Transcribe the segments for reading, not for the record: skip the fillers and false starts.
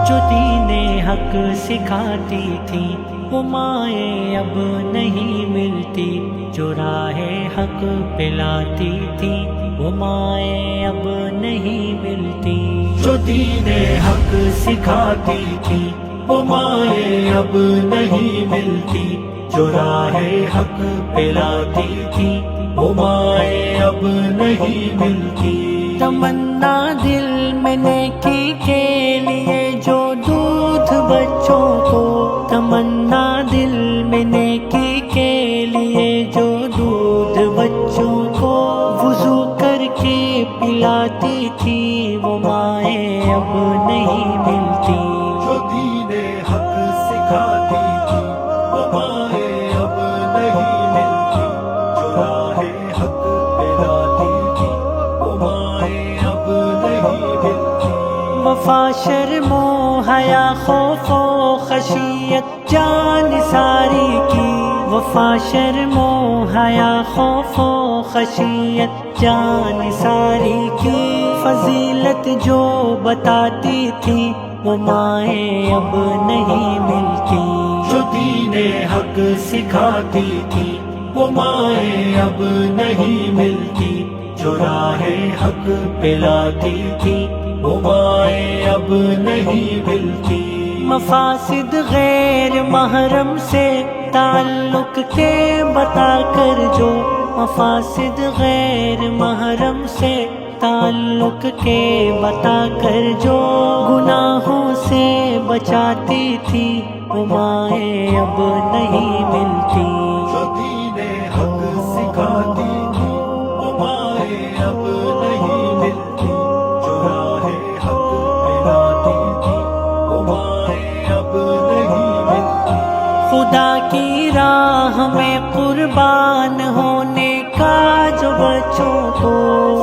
جو دین حق سکھاتی تھی وہ مائیں اب نہیں ملتی، جو راہ حق پلاتی تھی وہ مائیں اب نہیں ملتی، جو دین حق سکھاتی تھی وہ مائیں اب نہیں ملتی، جو راہ حق پلاتی تھی وہ مائیں اب نہیں ملتی۔ تمنا دل میں نیکی کے لیے جو دودھ بچوں کو، تمنا دل میں نیکی کے لیے جو دودھ بچوں کو وضو کر کے پلاتی تھی وہ مائیں اب نہیں ملتی، جو دین حق سکھاتی تھی وہ مائیں اب نہیں ملتی، جو راہ حق پلاتی تھی وہ مائیں اب نہیں ملتی۔ وفا شرم و حیا خوف و خشیت جان ساری کی، وفا شرم و حیا خوف و خشیت جان ساری کی، فضیلت جو بتاتی تھی وہ مائیں اب نہیں ملتی، جو دین حق سکھاتی تھی وہ مائیں اب نہیں ملتی، جو راہ حق پلاتی تھی وہ مائیں اب نہیں ملتی۔ مفاسد غیر محرم سے تعلق کے بتا کر جو، مفاسد غیر محرم سے تعلق کے بتا کر جو گناہوں سے بچاتی تھی وہ مائیں اب نہیں ملتی، جو دین حق سکھاتی تھی وہ مائیں اب نہیں ملتی، جو راہ حق پلاتی تھی وہ مائیں اب نہیں ملتی۔ خدا کی راہ میں قربان ہونے کا جو بچوں کو،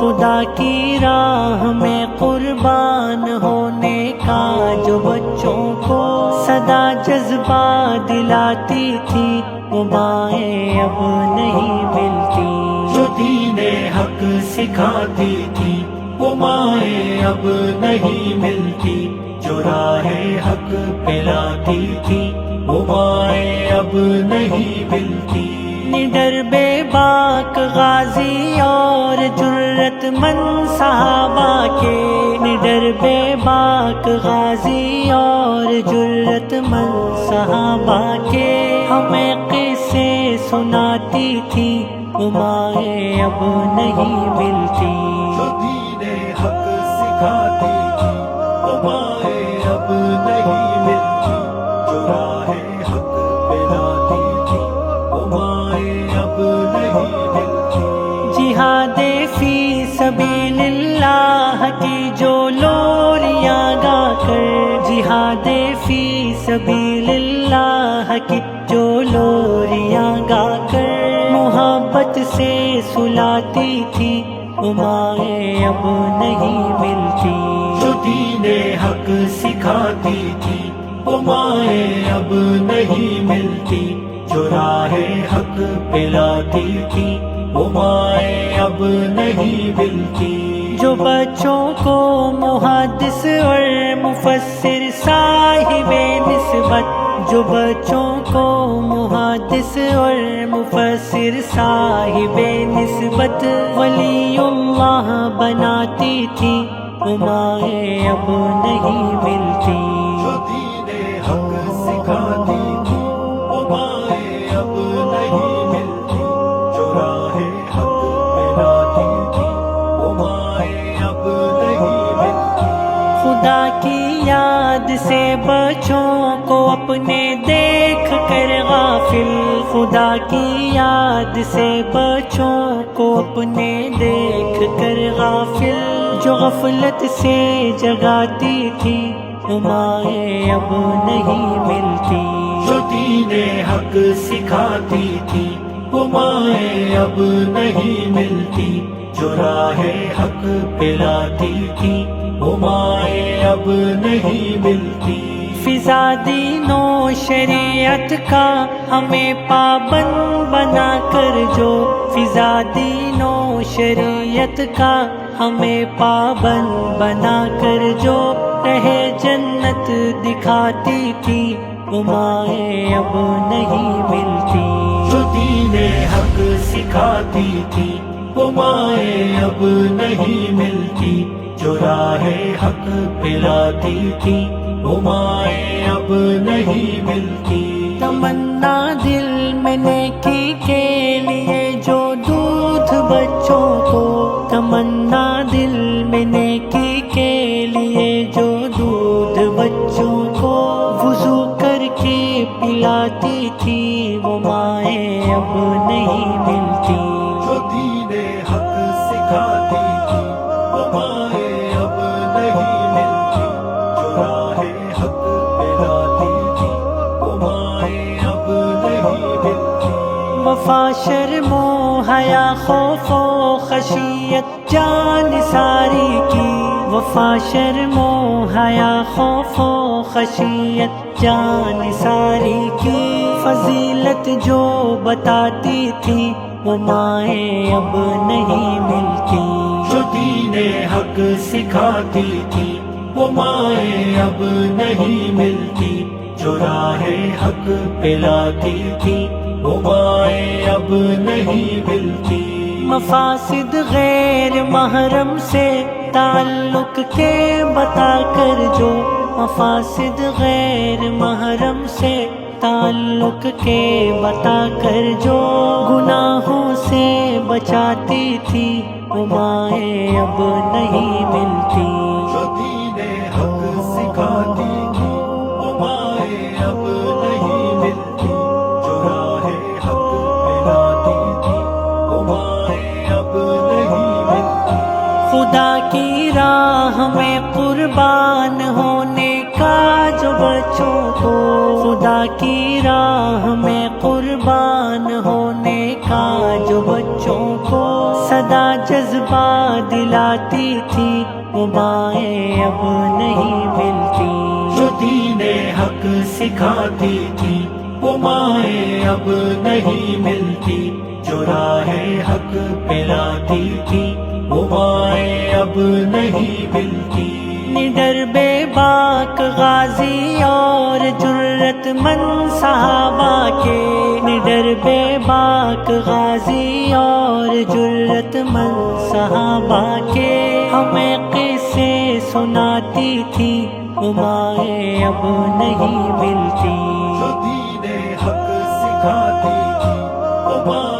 خدا کی راہ میں قربان ہونے کا جو بچوں کو صدا جذبہ دلاتی تھی وہ مائیں اب نہیں ملتی، جو دین حق سکھاتی تھی وہ مائیں اب نہیں ملتی، جو راہ حق پلاتی تھی وہ مائیں اب نہیں ملتی۔ نڈر بے باک غازی اور جرت مند صحابہ کے، نڈر بے باک غازی اور جرت مند صحابہ کے ہمیں قصے سناتی تھی وہ مائیں اب نہیں ملتی، جو دین حق سکھاتی تھی وہ مائیں اب نہیں ملتی، جو راہ حق پلاتی تھی وہ مائیں اب نہیں ملتی۔ جہاد فی سبیل اللہ کی جو لوریاں گا کر، جہاد فی سبیل اللہ کی جو لوریاں گا کر محبت سے سلاتی تھی وہ مائیں اب نہیں ملتی، جو دین حق سکھاتی تھی وہ مائیں اب نہیں ملتی، جو راہ حق پلاتی تھی وہ مائیں اب نہیں ملتی۔ جو بچوں کو محدث اور مفسر صاحب نسبت، جو بچوں کو محدث اور مفسر صاحب نسبت ولی اللہ بناتی تھی وہ مائیں اب نہیں ملتی، جو دین حق سکھاتی تھی وہ مائیں اب نہیں ملتی، جو راہ حق پلاتی تھی وہ مائیں اب نہیں ملتی۔ خدا کی یاد سے بچوں کو اپنے دیکھ کر غافل، خدا کی یاد سے بچوں کو اپنے دیکھ کر غافل جو غفلت سے جگاتی تھی وہ مائیں اب نہیں ملتی، جو دین حق سکھاتی تھی وہ مائیں اب نہیں ملتی، جو راہ حق پلاتی تھی وہ مائیں اب نہیں ملتی۔ فضا دین و شریعت کا ہمیں پابند بنا کر جو، فضا دین و شریعت کا ہمیں پابند بنا کر جو رہے جنت دکھاتی تھی وہ مائیں اب نہیں ملتی، جو دین حق سکھاتی تھی وہ مائیں اب نہیں ملتی، جو راہ حق پلاتی تھی وہ مائیں اب نہیں ملتی۔ تمنا دل میں نیکی کے لیے جو دودھ بچوں کو، تمنا دل میں نیکی کے لیے جو دودھ بچوں کو وضو کر کے پلاتی تھی وہ مائیں اب نہیں ملتی، جو دین حق سکھاتی تھی وہ مائیں اب نہیں ملتی، جو راہ حق پلاتی تھی وہ مائیں اب نہیں ملتی۔ وفا شرم و حیا خوف و خشیت جان ساری کی، وفا شرم و حیا خوف و خشیت جان ساری کی، فضیلت جو بتاتی تھی وہ مائیں اب نہیں ملتی، جو دین حق سکھاتی تھی وہ مائیں اب نہیں ملتی، جو راہ حق پلاتی تھی وہ مائیں اب نہیں ملتی۔ مفاسد غیر محرم سے تعلق کے بتا کر جو، مفاسد غیر محرم سے تعلق کے بتا کر جو گناہوں سے بچاتی تھی وہ مائیں اب نہیں ملتی، جو دین حق سکھاتی تھی وہ مائیں اب نہیں ملتی، جو راہ حق پلاتی تھی وہ مائیں اب نہیں ملتی۔ خدا کی راہ میں قربان ہونے کا جو بچوں کو، خدا کی راہ میں قربان ہونے کا جو بچوں کو صدا جذبہ دلاتی تھی وہ مائیں اب نہیں ملتی، جو دین حق سکھاتی تھی وہ مائیں اب نہیں ملتی، جو راہ حق پلاتی تھی وہ مائیں اب نہیں ملتی۔ نڈر بے باک غازی اور جرت مند صحابہ کے، نڈر بے باک غازی اور جرت مند صحابہ کے ہمیں قصے سناتی تھی وہ مائیں اب نہیں ملتی، جو دین حق سکھاتی تھی وہ مائیں